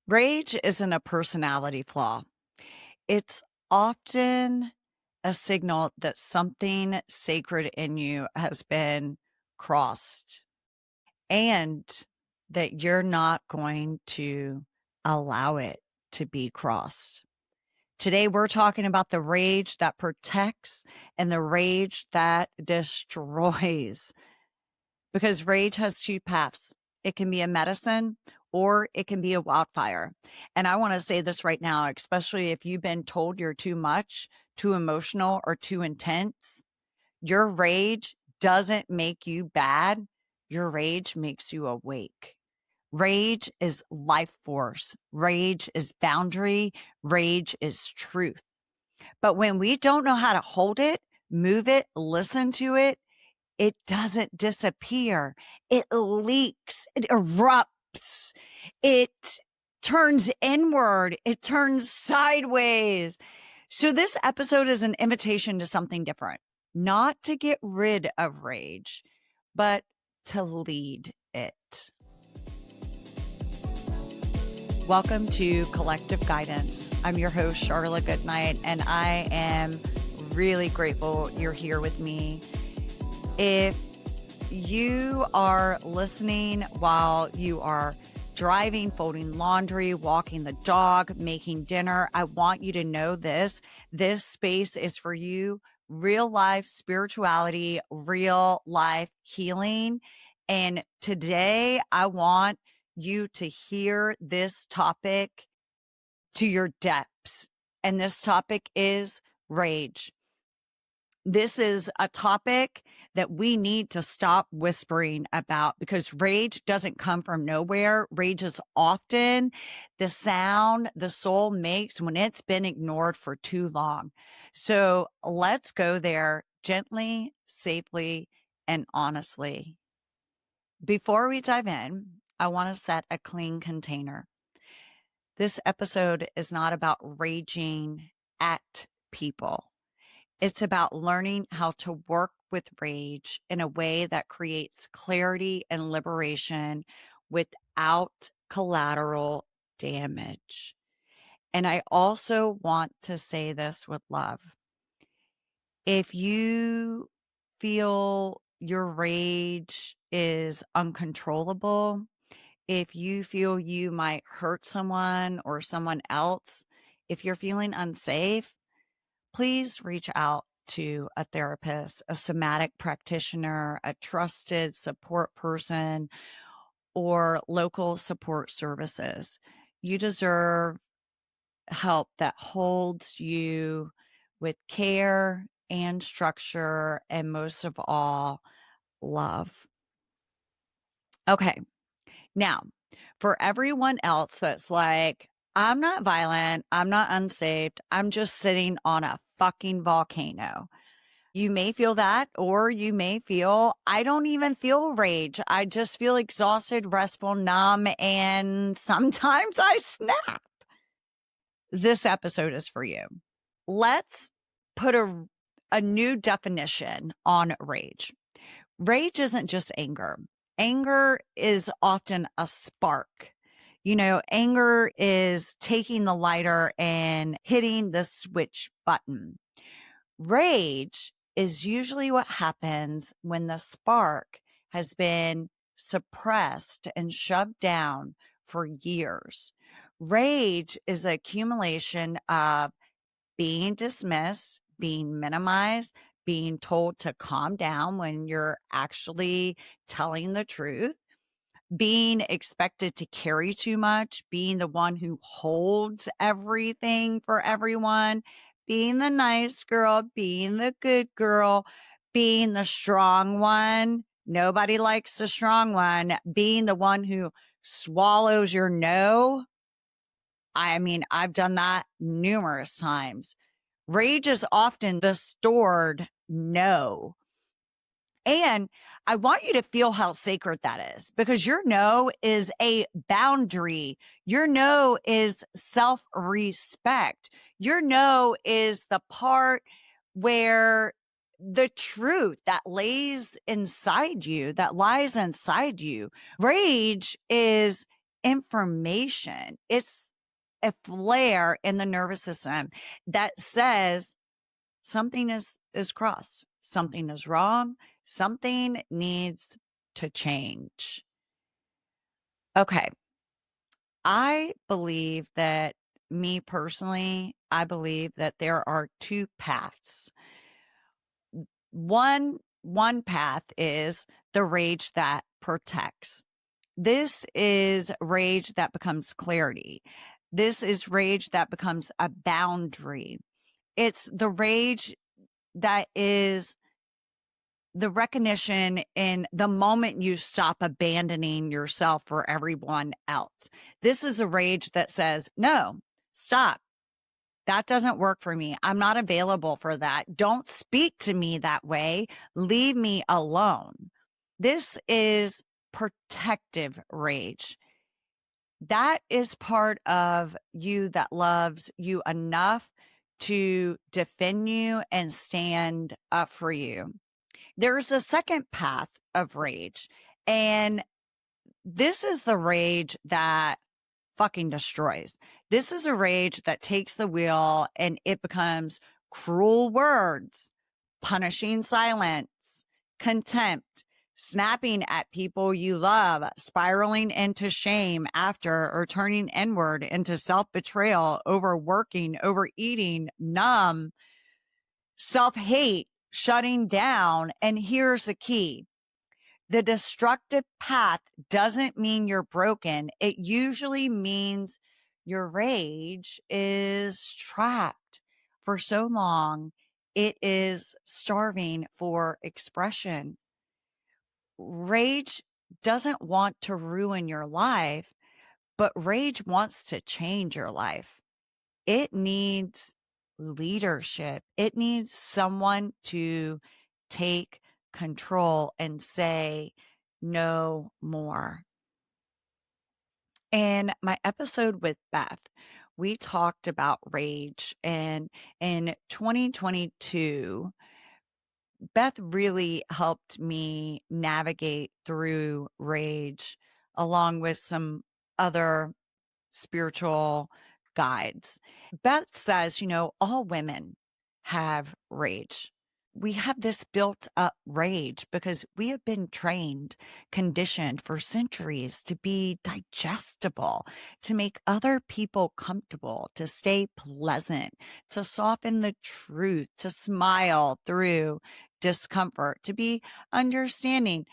Rage isn't a personality flaw. It's often a signal that something sacred in you has been crossed and that you're not going to allow it to be crossed. Today, we're talking about the rage that protects and the rage that destroys, because rage has two paths. It can be a medicine or it can be a wildfire. And I want to say this right now, especially if you've been told you're too much, too emotional, or too intense. Your rage doesn't make you bad. Your rage makes you awake. Rage is life force. Rage is boundary. Rage is truth. But when we don't know how to hold it, move it, listen to it, it doesn't disappear. It leaks. It erupts. It turns inward. It turns sideways. So this episode is an invitation to something different, not to get rid of rage, but to lead it. Welcome to Collective Guidance. I'm your host, Charla Goodnight, and I am really grateful you're here with me. If you are listening while you are driving, folding laundry, walking the dog, making dinner, I want you to know this. This space is for you. Real life spirituality, real life healing. And today I want you to hear this topic to your depths. And this topic is rage. This is a topic that we need to stop whispering about, because rage doesn't come from nowhere. Rage is often the sound the soul makes when it's been ignored for too long. So let's go there gently, safely, and honestly. Before we dive in, I want to set a clean container. This episode is not about raging at people. It's about learning how to work with rage in a way that creates clarity and liberation without collateral damage. And I also want to say this with love. If you feel your rage is uncontrollable, if you feel you might hurt someone or someone else, if you're feeling unsafe, please reach out to a therapist, a somatic practitioner, a trusted support person, or local support services. You deserve help that holds you with care and structure, and most of all, love. Okay. Now, for everyone else that's like, I'm not violent, I'm not unsaved, I'm just sitting on a fucking volcano. You may feel that, or you may feel, I don't even feel rage. I just feel exhausted, restful, numb, and sometimes I snap. This episode is for you. Let's put a new definition on rage. Rage isn't just anger. Anger is often a spark. You know, anger is taking the lighter and hitting the switch button. Rage is usually what happens when the spark has been suppressed and shoved down for years. Rage is an accumulation of being dismissed, being minimized, being told to calm down when you're actually telling the truth, being expected to carry too much, being the one who holds everything for everyone, being the nice girl, being the good girl, being the strong one. Nobody likes the strong one. Being the one who swallows your no. I mean, I've done that numerous times. Rage is often the stored no. And I want you to feel how sacred that is, because your no is a boundary. Your no is self-respect. Your no is the part where the truth that lays inside you, that lies inside you. Rage is information. It's a flare in the nervous system that says something is crossed, something is wrong, something needs to change. Okay. I believe that me personally, I believe that there are two paths. One path is the rage that protects. This is rage that becomes clarity. This is rage that becomes a boundary. It's the rage that is the recognition in the moment you stop abandoning yourself for everyone else. This is a rage that says, no, stop. That doesn't work for me. I'm not available for that. Don't speak to me that way. Leave me alone. This is protective rage. That is part of you that loves you enough to defend you and stand up for you. There's a second path of rage, and this is the rage that fucking destroys. This is a rage that takes the wheel and it becomes cruel words, punishing silence, contempt, snapping at people you love, spiraling into shame after, or turning inward into self-betrayal, overworking, overeating, numb, self-hate, shutting down. And here's the key. The destructive path doesn't mean you're broken. It usually means your rage is trapped for so long. It is starving for expression. Rage doesn't want to ruin your life, but rage wants to change your life. It needs leadership. It needs someone to take control and say no more. In my episode with Beth, we talked about rage, and in 2022, Beth really helped me navigate through rage along with some other spiritual guides. Beth says, all women have rage. We have this built up rage because we have been trained, conditioned for centuries to be digestible, to make other people comfortable, to stay pleasant, to soften the truth, to smile through discomfort, to be understanding,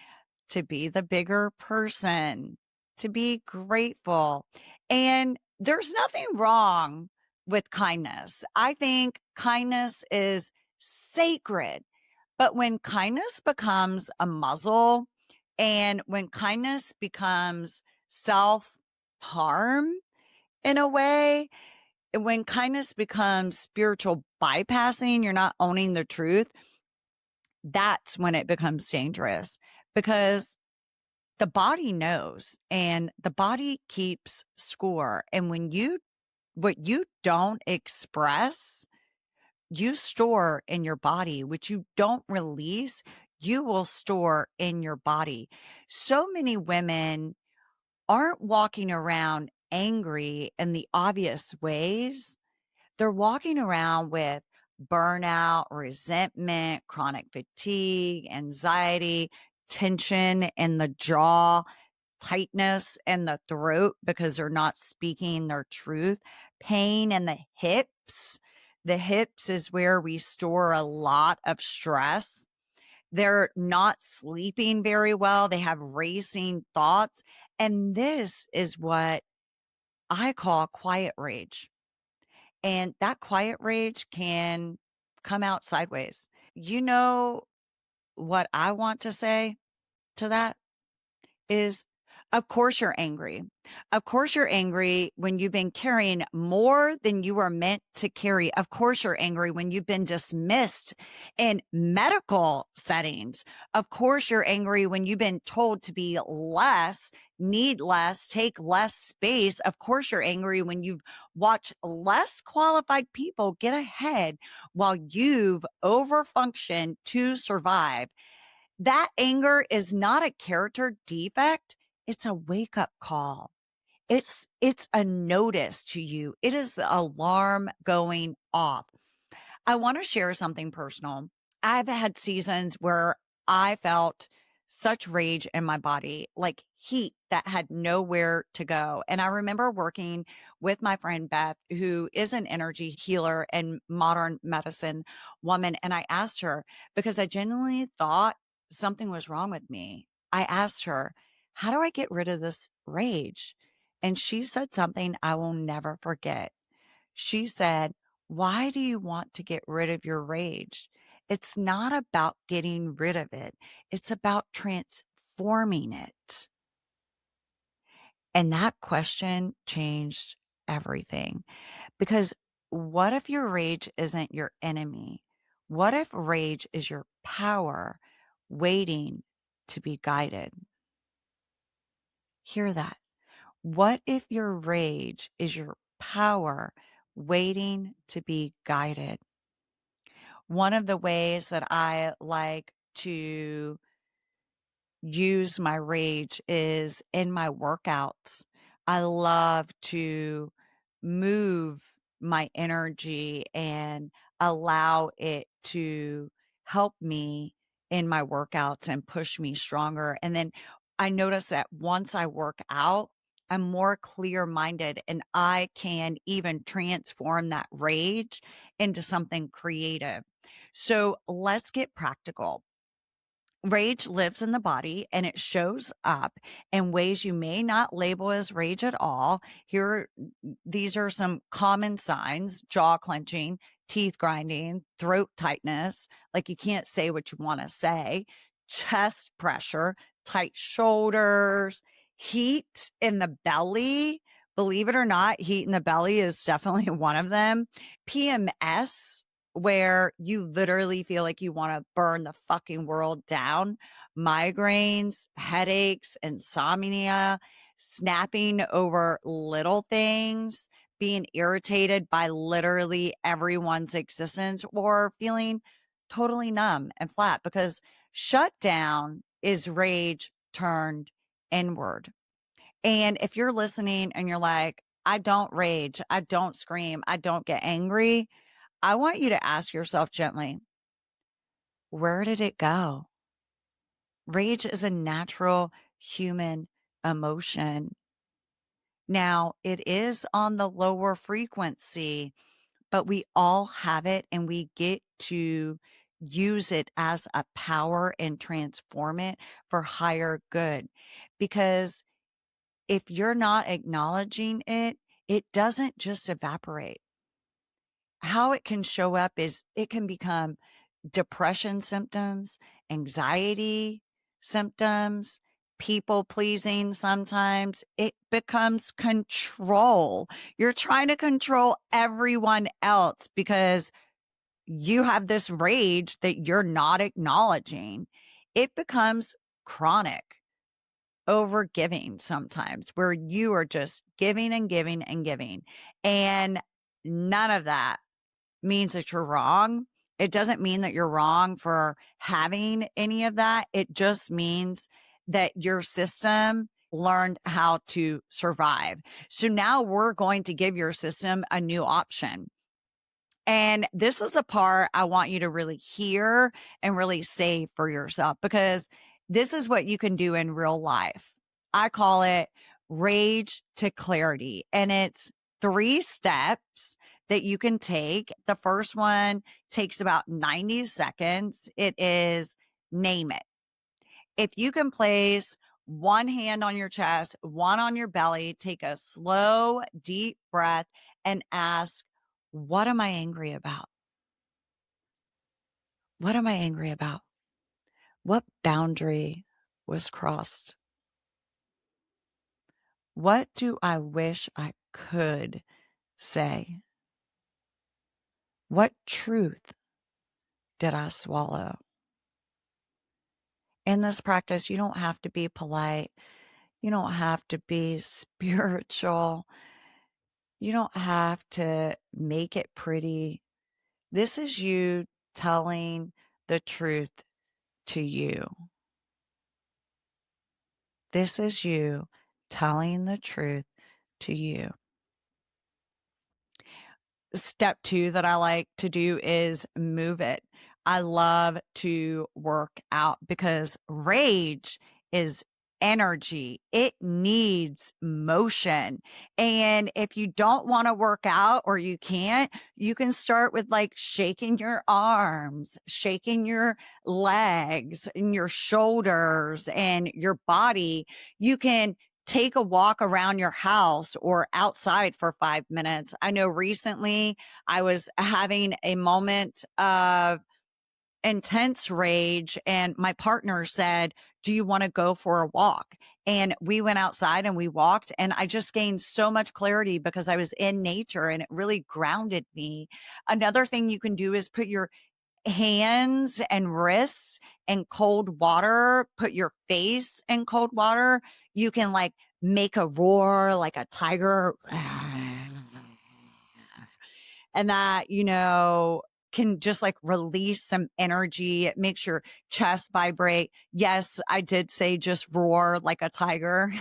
to be the bigger person, to be grateful. And there's nothing wrong with kindness. I think kindness is sacred. But when kindness becomes a muzzle and when kindness becomes self harm in a way, and when kindness becomes spiritual bypassing, you're not owning the truth, that's when it becomes dangerous because the body knows and the body keeps score. And what you don't express, you store in your body. What you don't release, you will store in your body. So many women aren't walking around angry in the obvious ways. They're walking around with burnout, resentment, chronic fatigue, anxiety, tension in the jaw, tightness in the throat because they're not speaking their truth, pain in the hips. The hips is where we store a lot of stress. They're not sleeping very well. They have racing thoughts. And this is what I call quiet rage. And that quiet rage can come out sideways. You know what I want to say to that is, of course you're angry. Of course you're angry when you've been carrying more than you were meant to carry. Of course you're angry when you've been dismissed in medical settings. Of course you're angry when you've been told to be less, need less, take less space. Of course you're angry when you've watched less qualified people get ahead while you've overfunctioned to survive. That anger is not a character defect. It's a wake up call. It's a notice to you. It is the alarm going off. I want to share something personal. I've had seasons where I felt such rage in my body, like heat that had nowhere to go. And I remember working with my friend Beth, who is an energy healer and modern medicine woman. And I asked her because I genuinely thought something was wrong with me. I asked her, how do I get rid of this rage? And she said something I will never forget. She said, why do you want to get rid of your rage? It's not about getting rid of it. It's about transforming it. And that question changed everything because what if your rage isn't your enemy? What if rage is your power waiting to be guided? Hear that. What if your rage is your power waiting to be guided? One of the ways that I like to use my rage is in my workouts. I love to move my energy and allow it to help me in my workouts and push me stronger. And then I notice that once I work out, I'm more clear minded and I can even transform that rage into something creative. So let's get practical. Rage lives in the body and it shows up in ways you may not label as rage at all. These are some common signs: jaw clenching, teeth grinding, throat tightness, like you can't say what you want to say, chest pressure, tight shoulders, heat in the belly. Believe it or not, heat in the belly is definitely one of them. PMS, where you literally feel like you want to burn the fucking world down, migraines, headaches, insomnia, snapping over little things, being irritated by literally everyone's existence, or feeling totally numb and flat because shutdown is rage turned inward. And if you're listening and you're like, I don't rage, I don't scream, I don't get angry, I want you to ask yourself gently, where did it go? Rage is a natural human emotion. Now, it is on the lower frequency, but we all have it and we get to use it as a power and transform it for higher good. Because if you're not acknowledging it, it doesn't just evaporate. How it can show up is it can become depression symptoms, anxiety symptoms, people pleasing. Sometimes it becomes control. You're trying to control everyone else because you have this rage that you're not acknowledging. It becomes chronic over giving sometimes, where you are just giving and giving and giving. And none of that means that you're wrong. It doesn't mean that you're wrong for having any of that. It just means that your system learned how to survive. So now we're going to give your system a new option. And this is a part I want you to really hear and really say for yourself, because this is what you can do in real life. I call it rage to clarity. And it's 3 steps that you can take. The first one takes about 90 seconds. It is name it. If you can place one hand on your chest, one on your belly, take a slow, deep breath and ask, what am I angry about? What am I angry about? What boundary was crossed? What do I wish I could say? What truth did I swallow? In this practice, you don't have to be polite. You don't have to be spiritual. You don't have to make it pretty. This is you telling the truth to you. This is you telling the truth to you. Step 2 that I like to do is move it. I love to work out because rage is energy. It needs motion. And if you don't want to work out or you can't, you can start with like shaking your arms, shaking your legs and your shoulders and your body. You can take a walk around your house or outside for 5 minutes. I know recently I was having a moment of intense rage and my partner said, "Do you want to go for a walk?" And we went outside and we walked and I just gained so much clarity because I was in nature and it really grounded me. Another thing you can do is put your hands and wrists in cold water, put your face in cold water. You can like make a roar like a tiger. And that, can just like release some energy. It makes your chest vibrate. Yes, I did say just roar like a tiger.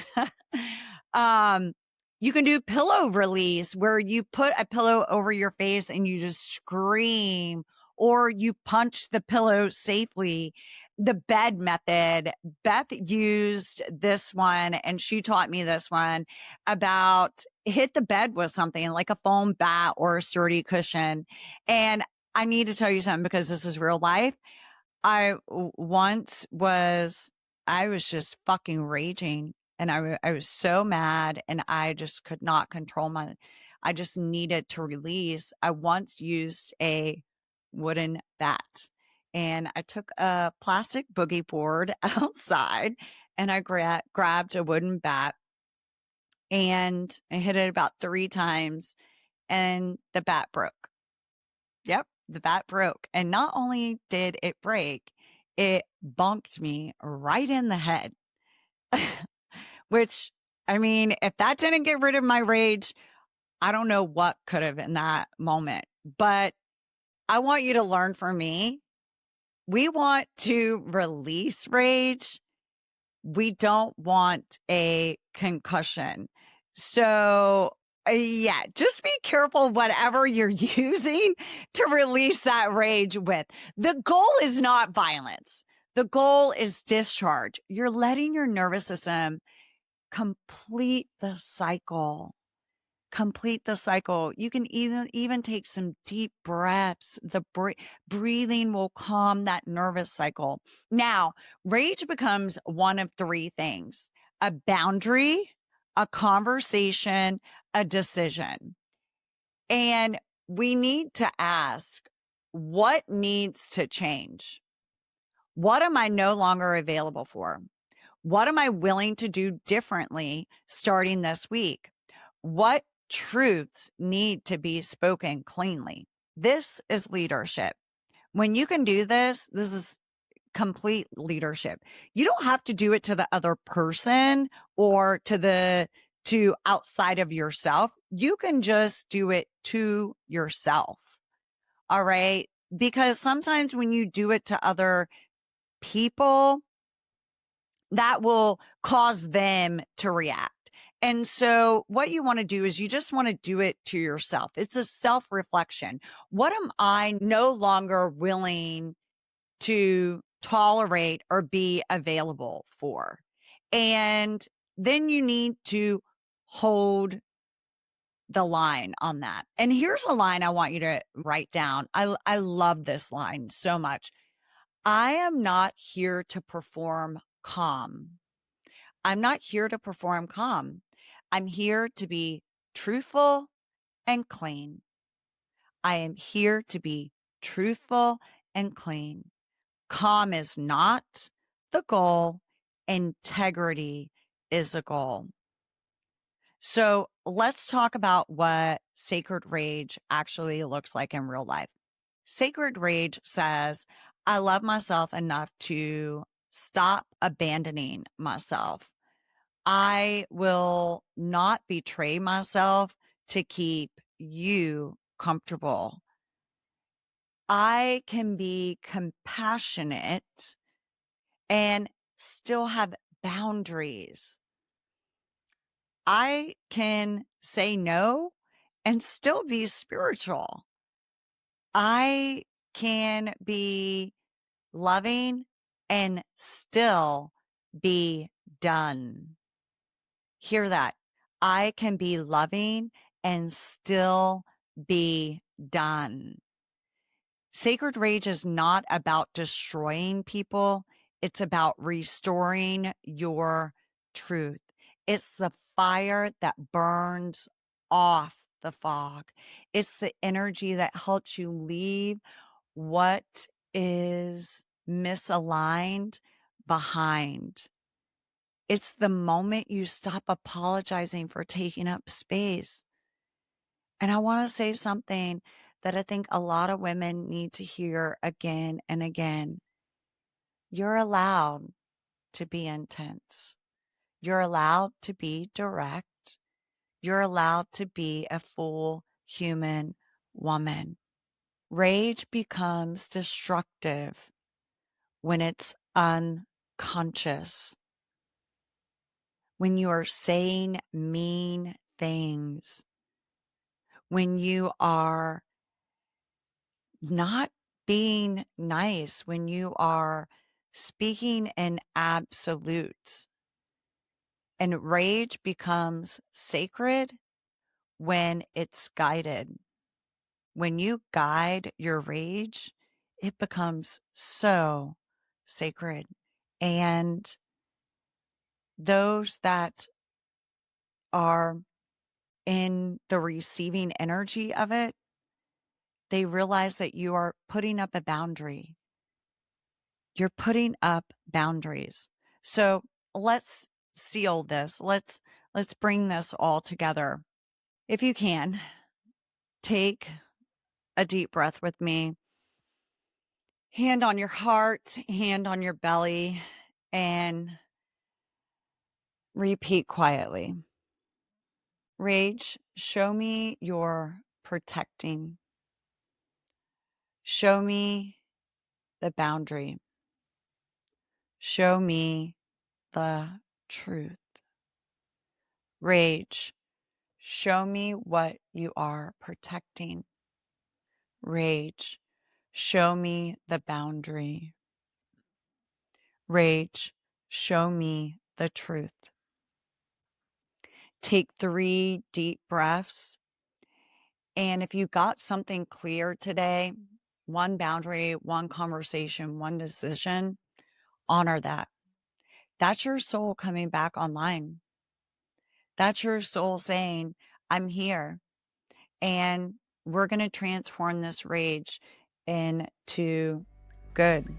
um, you can do pillow release where you put a pillow over your face and you just scream, or you punch the pillow safely. The bed method, Beth used this one and she taught me this one about hit the bed with something like a foam bat or a sturdy cushion. And I need to tell you something because this is real life. Once I was just fucking raging and I was so mad and I just could not control I just needed to release. I once used a wooden bat and I took a plastic boogie board outside and I grabbed a wooden bat and I hit it about 3 times and the bat broke. Yep, the bat broke. And not only did it break, it bonked me right in the head. Which, I mean, if that didn't get rid of my rage, I don't know what could have in that moment. But I want you to learn from me. We want to release rage. We don't want a concussion. So yeah, just be careful whatever you're using to release that rage with. The goal is not violence. The goal is discharge. You're letting your nervous system complete the cycle. Complete the cycle. You can even take some deep breaths. The breathing will calm that nervous cycle. Now, rage becomes one of 3 things: a boundary, a conversation, a decision. And we need to ask, what needs to change? What am I no longer available for? What am I willing to do differently starting this week? What truths need to be spoken cleanly? This is leadership. When you can do this, this is complete leadership. You don't have to do it to the other person or to outside of yourself. You can just do it to yourself. All right. Because sometimes when you do it to other people, that will cause them to react. And so what you want to do is you just want to do it to yourself. It's a self-reflection. What am I no longer willing to tolerate or be available for? And then you need to hold the line on that. And here's a line I want you to write down. I love this line so much. I am not here to perform calm. I'm not here to perform calm. I'm here to be truthful and clean. I am here to be truthful and clean. Calm is not the goal. Integrity is the goal. So let's talk about what sacred rage actually looks like in real life. Sacred rage says, I love myself enough to stop abandoning myself. I will not betray myself to keep you comfortable. I can be compassionate and still have boundaries. I can say no and still be spiritual. I can be loving and still be done. Hear that. I can be loving and still be done. Sacred rage is not about destroying people. It's about restoring your truth. It's the fire that burns off the fog. It's the energy that helps you leave what is misaligned behind. It's the moment you stop apologizing for taking up space. And I want to say something that I think a lot of women need to hear again and again. You're allowed to be intense. You're allowed to be direct. You're allowed to be a full human woman. Rage becomes destructive when it's unconscious, when you are saying mean things, when you are not being nice, when you are speaking in absolutes. And rage becomes sacred when it's guided. When you guide your rage, it becomes so sacred. And those that are in the receiving energy of it, they realize that you are putting up a boundary. You're putting up boundaries. So let's seal this. Let's bring this all together. If you can, take a deep breath with me. Hand on your heart, hand on your belly, and repeat quietly. Rage, show me your protecting. Show me the boundary. Show me the truth. Rage, show me what you are protecting. Rage, show me the boundary. Rage, show me the truth. Take 3 deep breaths. And if you got something clear today, one boundary, one conversation, one decision, honor that. That's your soul coming back online. That's your soul saying, I'm here. And we're going to transform this rage into good.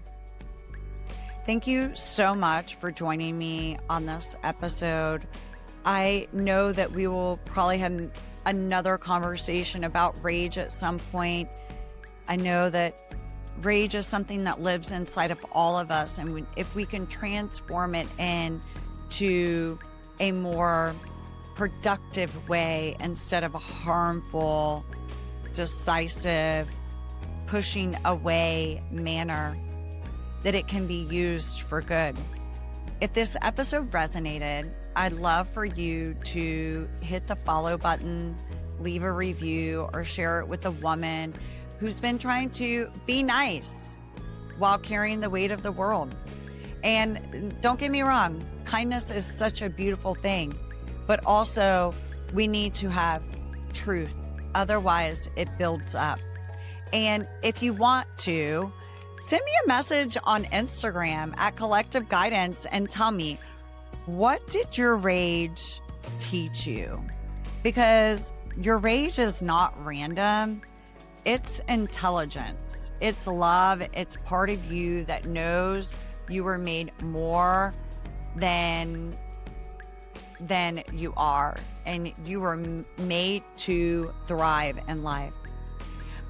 Thank you so much for joining me on this episode. I know that we will probably have another conversation about rage at some point. I know that rage is something that lives inside of all of us. And if we can transform it into a more productive way instead of a harmful, decisive, pushing away manner, that it can be used for good. If this episode resonated, I'd love for you to hit the follow button, leave a review, or share it with a woman who's been trying to be nice while carrying the weight of the world. And don't get me wrong, kindness is such a beautiful thing, but also we need to have truth. Otherwise, it builds up. And if you want to, send me a message on Instagram at Collective Guidance and tell me, what did your rage teach you? Because your rage is not random. It's intelligence. It's love. It's part of you that knows you were made more than you are, and you were made to thrive in life.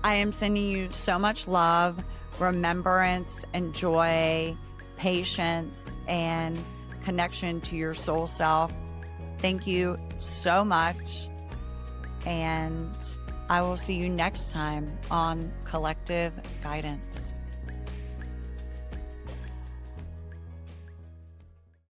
I am sending you so much love, remembrance, and joy, patience, and connection to your soul self. Thank you so much. And I will see you next time on Collective Guidance.